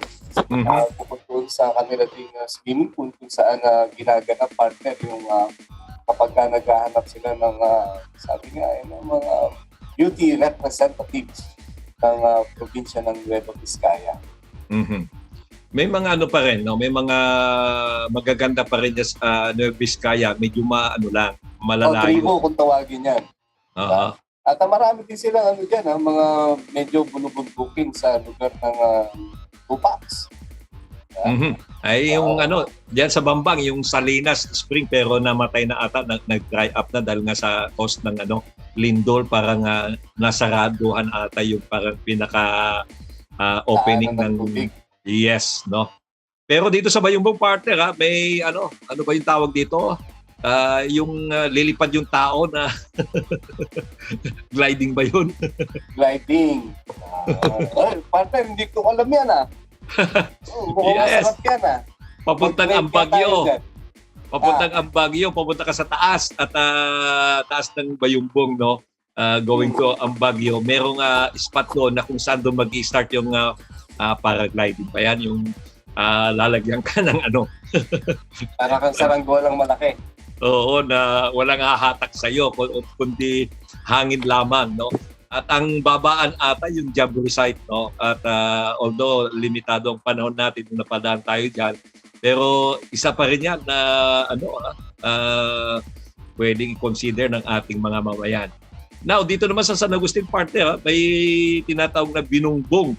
Bukod doon sa kanila din swimming pool kung saan ginaganap, partner, yung kapag naghahanap sila ng sabi nga ng mga beauty representatives ng probinsya ng Nueva Vizcaya. May mga pa rin, no? May mga magaganda pa rin sa Nueva Vizcaya, medyo malalayo. Tribo kung tawagin yan. At marami din sila dyan, mga medyo bulubundukin sa lugar ng Tupacs. Ay yung diyan sa Bambang, yung Salinas Spring pero namatay na ata, nag-dry up na dahil nga sa cost ng lindol, parang nasaraduhan ata yung parang pinaka opening ng yes, no. Pero dito sa Bayumbong partner, may ano ba yung tawag dito? Yung lilipad yung tao na gliding ba yun? Gliding. Partner, hindi ko alam yan yes. Yan, Papuntang Ambagyo. Papunta ka sa taas at taas ng Bayumbong, no? Going to Ambagyo. Merong spot doon na kung saan doon mag-i-start yung paragliding pa yan, yung lalagyan ka ng para kang saranggolang malaki. Oo, na walang hahatak sa'yo kundi hangin lamang, no? At ang babaan ata yung Jamboree site, no? At although limitado ang panahon natin kung napadaan tayo dyan, pero isa pa rin yan na pwedeng i-consider ng ating mga mamayan. Now, dito naman sa San Agustin partner, may tinatawag na Binungbong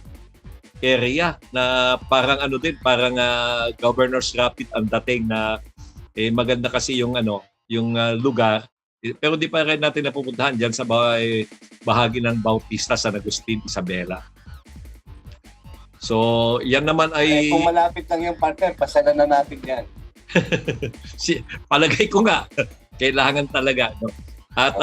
area na parang parang Governor's Rapid ang dating na maganda kasi yung lugar, pero di pa rin natin napupuntahan diyan sa bahagi ng Bautista San Agustin, Isabela. So, yan naman ay kung malapit lang yung partner, pasalan na natin yan. Palagay ko nga kailangan talaga, no? At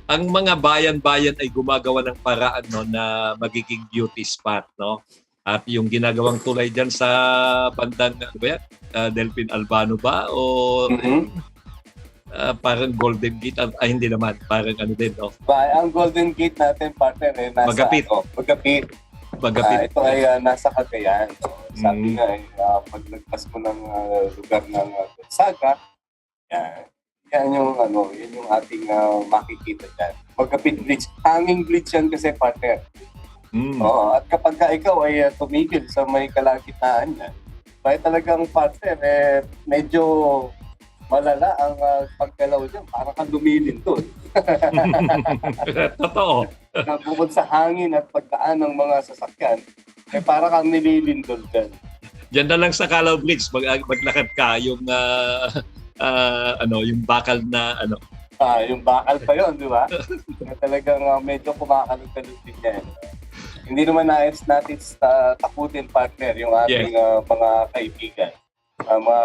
ang mga bayan-bayan ay gumagawa ng paraan, no, na magiging beauty spot, no? At yung ginagawang tulay diyan sa bandang Delphine Albano ba o parang Golden Gate, hindi naman, parang din, no? Ang Golden Gate natin, partner, nasa Magapit. Ito ay nasa Cagayan. Sabi nga pag nagpas mo ng lugar ng Gonzaga, yan yung ating makikita dyan. Magapit Bridge. Hanging bridge yan kasi, partner. At kapag ikaw ay tumigil sa may kalagitnaan niya, ay talagang, partner, medyo malala ang paggalaw dyan. Parang kang lumilin doon. Totoo. Bukod sa hangin at pagdaan ng mga sasakyan, parang kang nililindol dyan. Diyan na lang sa Calao Bridge maglakad ka yung yung bakal na ano. Yung bakal pa yun, di ba? Talagang medyo kumakalog-kalog din yan. Hindi naman nais natin takutin, partner, yung ating mga kaibigan, mga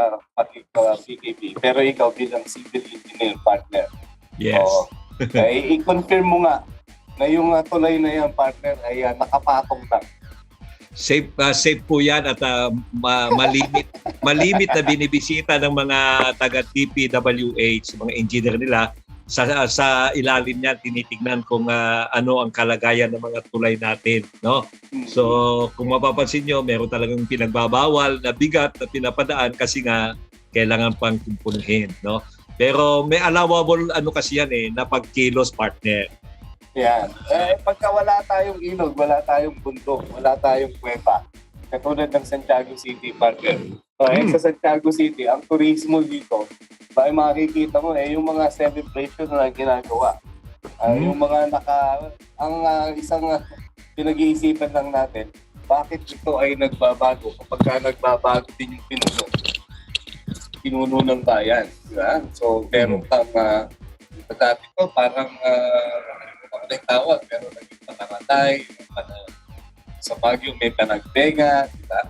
PKP. Pero ikaw bilang civil engineer, partner. Yes. I-confirm mo nga na yung tulay na yan, partner, ay nakapatong lang. Safe po yan at malimit na binibisita ng mga taga DPWH, mga engineer nila. Sa ilalim niyan tinitingnan kung ano ang kalagayan ng mga tulay natin, no? So kung mapapansin nyo, meron talagang pinagbabawal na bigat na pinapadaan kasi nga kailangan pang kumpunin, no? Pero may allowable kasi yan na pagkilos, partner. Yan. Pagka wala tayong ilog, wala tayong bundok, wala tayong kuweba, katulad ng Santiago City, partner. Sa Santiago City, ang turismo dito, makikita mo yung mga celebration na ginagawa. Yung mga ang isang pinag-iisipan lang natin, bakit ito ay nagbabago kapag nagbabago din yung pinuno ng bayan. Diba? So, meron kang dati ko, parang tawag, pero naging Panangatay, sa Baguio may Panagbenga, diba?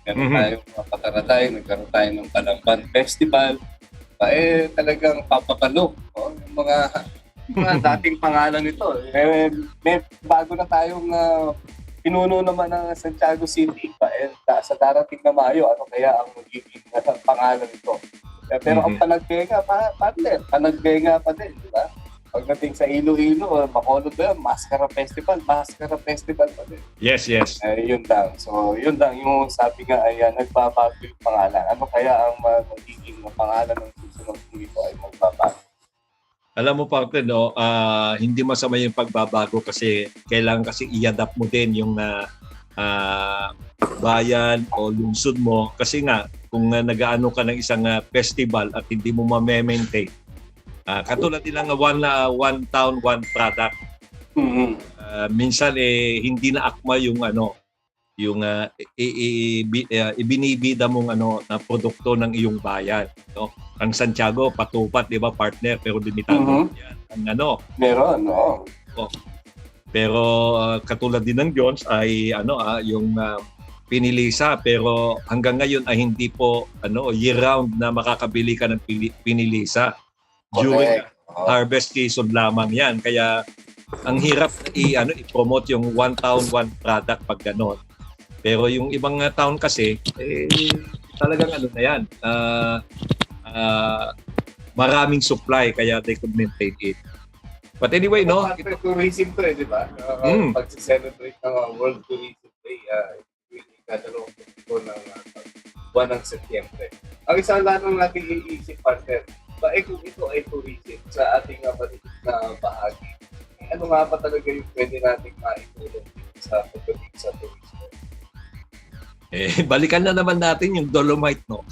Meron tayong Pataratay, nagkaroon tayo ng Palamban Festival. Talagang papapalo. Yung mga dating pangalan nito. May bago na tayong pinuno naman ng Santiago City. Sa darating na Mayo, ano kaya ang magiging pangalan nito? Pero ang Panagbenga, partner, Panagbenga pa din, di ba? Pagdating sa Iloilo, Bacolod ba yun? Mascara Festival pa din. Yes. Yun lang. So, yun lang. Yung sabi nga ay nagbabago yung pangalan. Ano kaya ang magiging pangalan ng susunod dito ay magbabago? Alam mo, partner, no, hindi masama yung pagbabago kasi kailangan kasi i-adapt mo din yung bayan o lungsod mo. Kasi nga, kung nag-aano ka ng isang festival at hindi mo ma-maintain, katulad nilang one town, one product. Minsan hindi na akma yung ibinibida mong na produkto ng iyong bayan, no? Ang Santiago patupat, 'di ba, partner, pero limitado yan. Ang meron, no. Pero katulad din ng Jones ay yung Pinilisa, pero hanggang ngayon ay hindi po year round na makakabili ka ng Pinilisa. During harvest season lamang yan. Kaya ang hirap i-promote yung one town, one product pag ganon. Pero yung ibang town kasi, talagang na yan. Maraming supply kaya they could maintain it. But anyway, no? Tourism to di ba? Pag-celebrate ng World Tourism Day, ikadalawang ko ng buwan ng Setyembre. Ang isang lanong natin iisip, partner, kung ito ay tourism sa ating maliit na bahagi, ano nga ba talaga yung pwede nating maitulong sa pagdating sa tourism? Balikan na naman natin yung Dolomite, no?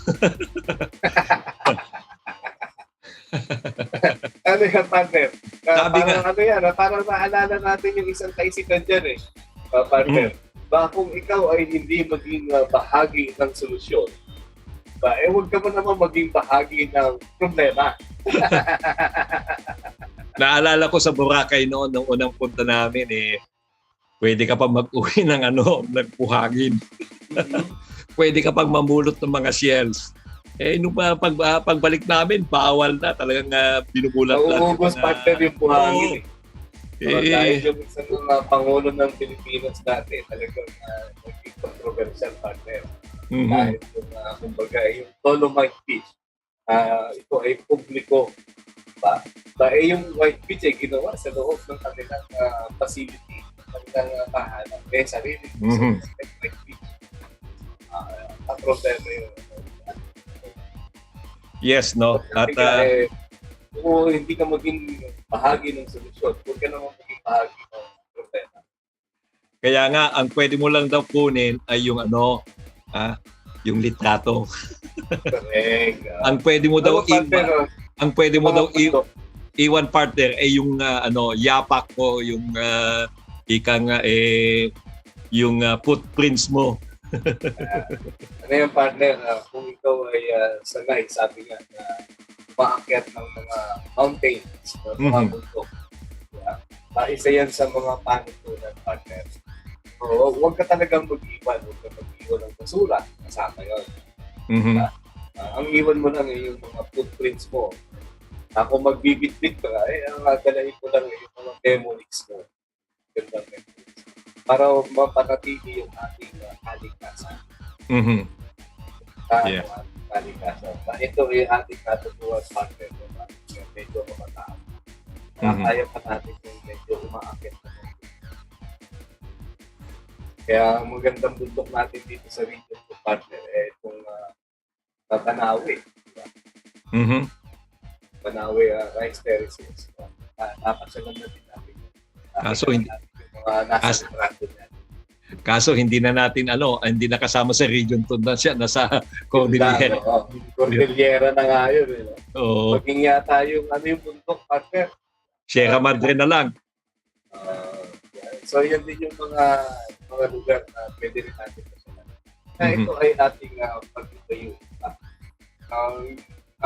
Ano yan, partner? Sabi nga. Parang maalala natin yung isang kaisipan dyan partner. Kung ikaw ay hindi maging bahagi ng solusyon, huwag ka mo naman maging bahagi ng problema. Naalala ko sa Boracay noon, nung unang punta namin, pwede ka pa mag-uwi ng nagpuhagin. Pwede ka pang mamulot ng mga shells. Nung pagbalik namin, bawal na. Talagang binubulat lang. Nauubos partner yung buhangin. Dahil yung isang Pangulo ng Pilipinas natin, talagang naging controversial partner. Dahil kumbaga yung Dolomite Beach, ito ay publiko. Yung White Beach ay ginawa sa loob ng kanilang facility, kanilang tahanan. Sarili sa White Beach. Ang problema yun. Yes, no? At kung hindi ka maging bahagi ng solusyon, huwag ka naman maging bahagi ng problema. Kaya nga, ang pwede mo lang daw kunin ay yung yung litrato. Correct. Ang pwede mo daw iwan partner ay yung yapak mo, yung ika nga yung footprints mo. Ano yung partner, kung ikaw ay sanay, sabi nga, na umaakyat ng mga mountains, mga bundok. Isa yan sa mga panitunan, partner. So, huwag ka talagang mag-iwan, huwag ka mag-iwan ng basura, kasama yun. Ang iwan mo lang yung mga footprints mo. Kung magbibitbit ka, ang dalahin ko lang yung mga memories mo. Gandang memories. Para mapanatili yung ating kalikasan. Kalikasan. Ito yung ating natutuwa partner mo. Medyo mamatao. Kaya pa natin yung medyo umaakit na. Kaya ang magandang bundok natin dito sa region ko partner, itong Banawe. Banawe rice terraces. Napasyalan na din natin. Kaso hindi na natin hindi na kasama sa region 2 na siya, nasa Cordillera. Cordillera na nga yun. Oo. Maging yata yung bundok partner. Sierra Madre na lang. So yan din yung mga lugar na pwede rin natin pasyalan. Ito ay ating pagtitayo.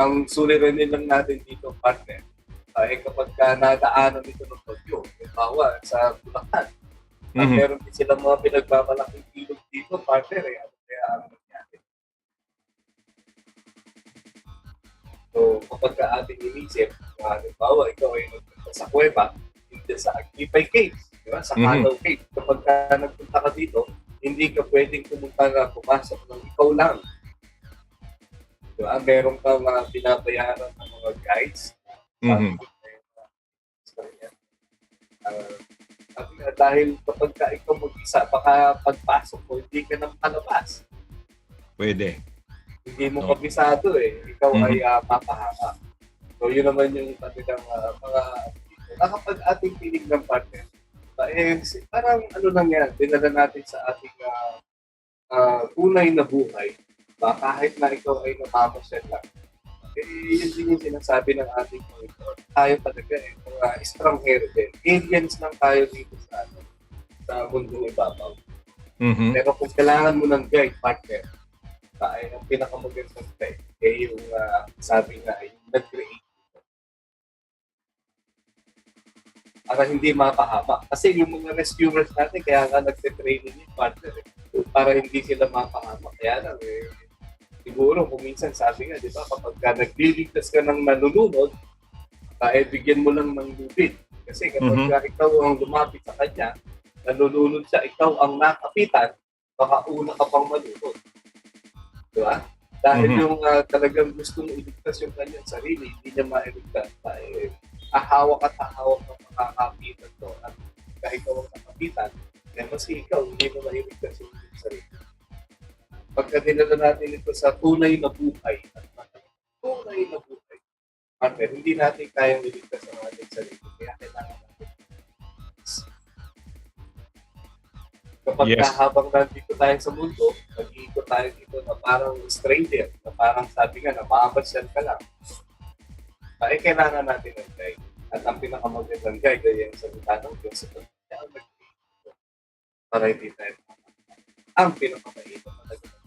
Ang suliranin lang natin dito, partner, kapag nadaanan dito ng bagyo, halimbawa sa Bulacan, meron din silang mga pinagmamalaking ilog dito, partner, kaya ang nangyari. So, kapag ating inisip, halimbawa, ikaw ay nagpunta sa kuweba, hindi sa Agbipay Caves, di ba? Sa Calaw Cave. Kapag nagpunta ka dito, hindi ka pwedeng pumunta na pumasok ng ikaw lang. Diba? Meron kang binabayaran ng mga guides. Dahil kapag ikaw mag-isa, baka pagpasok mo, hindi ka nang palabas. Pwede. Hindi mo kabisado Ikaw ay mapahama. So yun naman yung kanilang mga kapag ating piling ng partner. Parang lang yan, dinala natin sa ating tunay na buhay. Kahit na ikaw ay namamasyal lang. Yun din yung sinasabi ng ating Panginoon. Tayo talaga mga estranghero din. Aliens lang tayo dito sa mundong ibabaw. Pero kung kailangan mo ng guide, partner, ay ang pinakamagandang guide, yung sabi nga ay nag-create. Para hindi mapahama. Kasi yung mga rescuers natin, kaya nga nagte-training yung partner para hindi sila mapahama. Kaya lang siguro kung minsan sabi nga, di ba, kapag nagliligtas ka ng nalulunod, bigyan mo lang ng lubid. Kasi kapag ikaw ang lumapit sa kanya, nalulunod siya, ikaw ang nakapitan, baka una ka pang malunod. Di ba? Dahil yung talagang gustong iligtas yung kanyang sarili, hindi niya mailigtas. Ahawak at ahawak ng makakapitan to. At kahit ikaw ang nakapitan, maski ikaw, hindi mo mailigtas yung sarili. Pagka dinala natin ito sa tunay na buhay, partner, hindi natin kayang iligtas ang ating sarili. Kaya kailangan natin. Kapag habang nandito tayo sa mundo, nag-iikot tayo dito na parang stranger, na parang sabi nga na maabasyal ka lang. Kailangan natin ng guide. At ang pinakamagandang guide ay yung salita ng Diyos sa pagkakang nag-iikot. Para hindi tayo ang pinakamahirap na nag-iikot.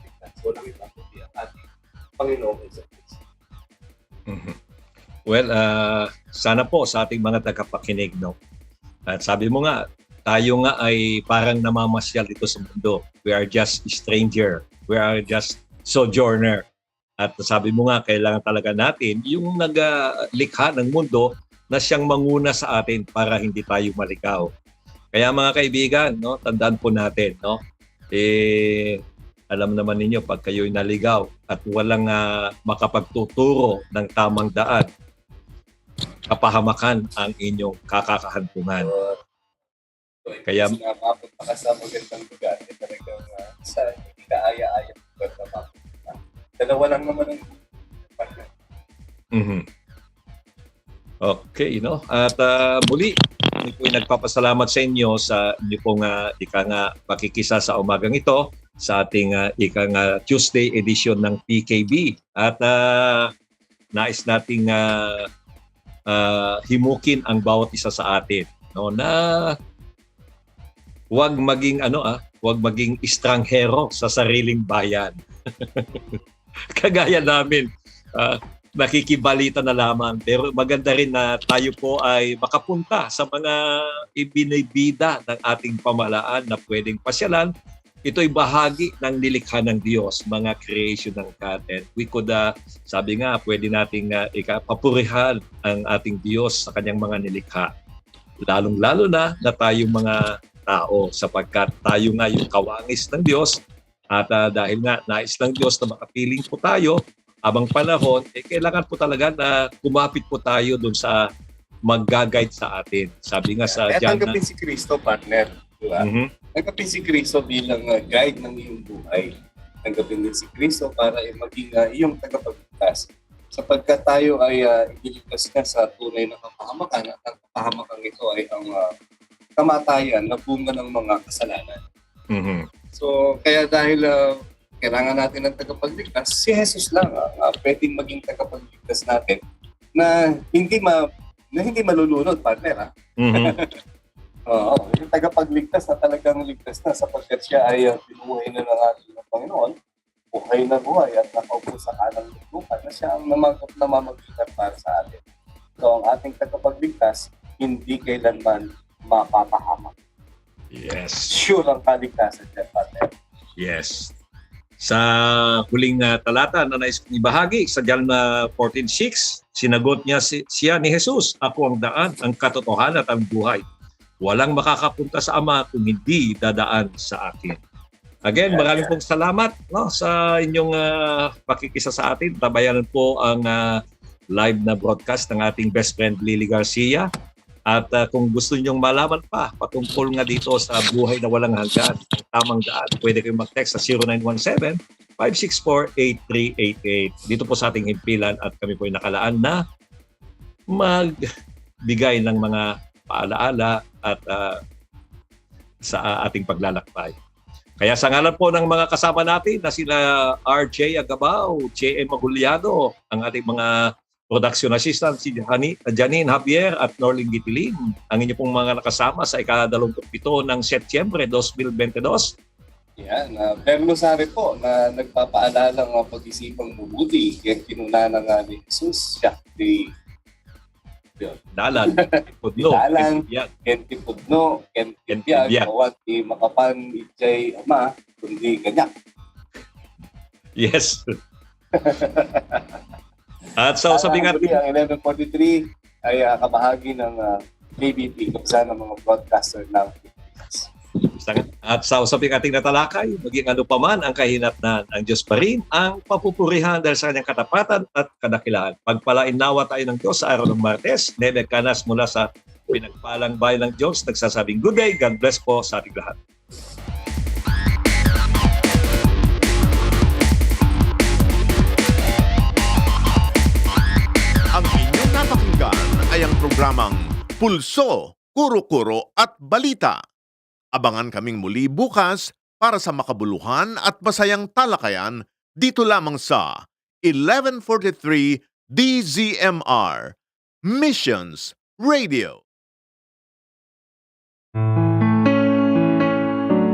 Walang iba kundi ang ating Panginoon sa Diyos. Well, sana po sa ating mga tagapakinig, no? At sabi mo nga, tayo nga ay parang namamasyal dito sa mundo. We are just stranger. We are just sojourner. At sabi mo nga, kailangan talaga natin yung naglikha ng mundo na siyang manguna sa atin para hindi tayo maligaw. Kaya mga kaibigan, no, tandaan po natin, no? Alam naman ninyo, pag kayo'y naligaw at walang makapagtuturo ng tamang daan, kapahamakan ang inyong kakakahantungan. Kaya mapunta ka sa magandang lugar, talagang sa hindi kaaya-aya lugar na mapunta. Dalawa lang naman ang partner. Okay, no? At muli, po nagpapasalamat sa inyo sa inyo pong pakikisa sa umagang ito sa ating Tuesday edition ng PKB. At nais nating himukin ang bawat isa sa atin, no, na huwag maging huwag maging estranghero sa sariling bayan. Kagaya namin, nakikibalita na lamang. Pero maganda rin na tayo po ay makapunta sa mga ibinibida ng ating pamalaan na pwedeng pasyalan. Ito'y bahagi ng nilikha ng Diyos, mga creation ng God. And we could, sabi nga, pwede nating papurihan ang ating Diyos sa kanyang mga nilikha. Lalong-lalo na tayong mga tao sapagkat tayo nga yung kawangis ng Diyos. At dahil nga nais ng Diyos na makapiling po tayo, abang panahon, kailangan po talaga na kumapit po tayo dun sa mag-guide sa atin. Sabi nga sa John na... Tanggapin si Kristo, partner. Diba? Tanggapin si Kristo bilang guide ng iyong buhay. Tanggapin din si Kristo para maging iyong tagapagligtas. Sapagkat tayo ay ililigtas niya sa tunay na kapahamakan at ang kapahamakan ito ay ang kamatayan na bunga ng mga kasalanan. So, kaya dahil kailangan natin ng tagapagligtas, si Jesus lang pwedeng maging tagapagligtas natin na hindi malulunod, partner. Oo, yung tagapagligtas na talagang ligtas na sapagkat siya ay binuhay na ng ating Panginoon, buhay na buhay at nakaupo sa kanang lupa na siya ang namamagitan para sa atin. So, ang ating tagapagligtas, hindi kailanman mapapahamak. Yes. Sure ang kaligtasan niya, partner. Yes. Sa huling talata na nais kong ibahagi sa John 14:6, sinagot niya siya ni Jesus, "Ako ang daan, ang katotohanan at ang buhay. Walang makakapunta sa Ama kung hindi dadaan sa akin." Again, maraming pong salamat sa inyong pakikisa sa atin. Tabayanan po ang live na broadcast ng ating best friend Lily Garcia. At kung gusto ninyong malaman pa patungkol nga dito sa buhay na walang hanggan, tamang daan, pwede kayong mag-text sa 0917-564-8388. Dito po sa ating himpilan at kami po ay nakalaan na magbigay ng mga paalaala at sa ating paglalakbay. Kaya sa ngalan po ng mga kasama natin na sila RJ Agabao, J.M. Maguliado, ang ating mga production assistant si Janine Javier at Norling Gitilin, ang inyo pong mga nakasama sa ika-27 ng Setyembre 2022. Yan, Berlusari po na nagpapaalala ng pag-isipang mabuti yung kinuna ng ni Jesus, siya di Dalan, Pudno, Kenti Pudno, Kenti Biag, Kawat di Makapan, Ijay Ama, kundi ganyak. Yes. At so sabi nga ang 1143 ay kabahagi ng KBP, kapsa ng mga broadcaster ng Pilipinas. At sa usaping ating natalakay, maging ano pa man ang kahinatnan, ang Diyos pa rin ang papupurihan dahil sa kanyang katapatan at kadakilaan. Pagpalain nawa tayo ng Diyos sa araw ng Martes, Nebe Canas mula sa pinagpalang bayan ng Diyos, nagsasabing good day, God bless po sa ating lahat. Ang inyong napakinggan ay ang programang Pulso, Kuro-Kuro at Balita. Abangan kaming muli bukas para sa makabuluhan at masayang talakayan dito lamang sa 1143 DZMR Missions Radio.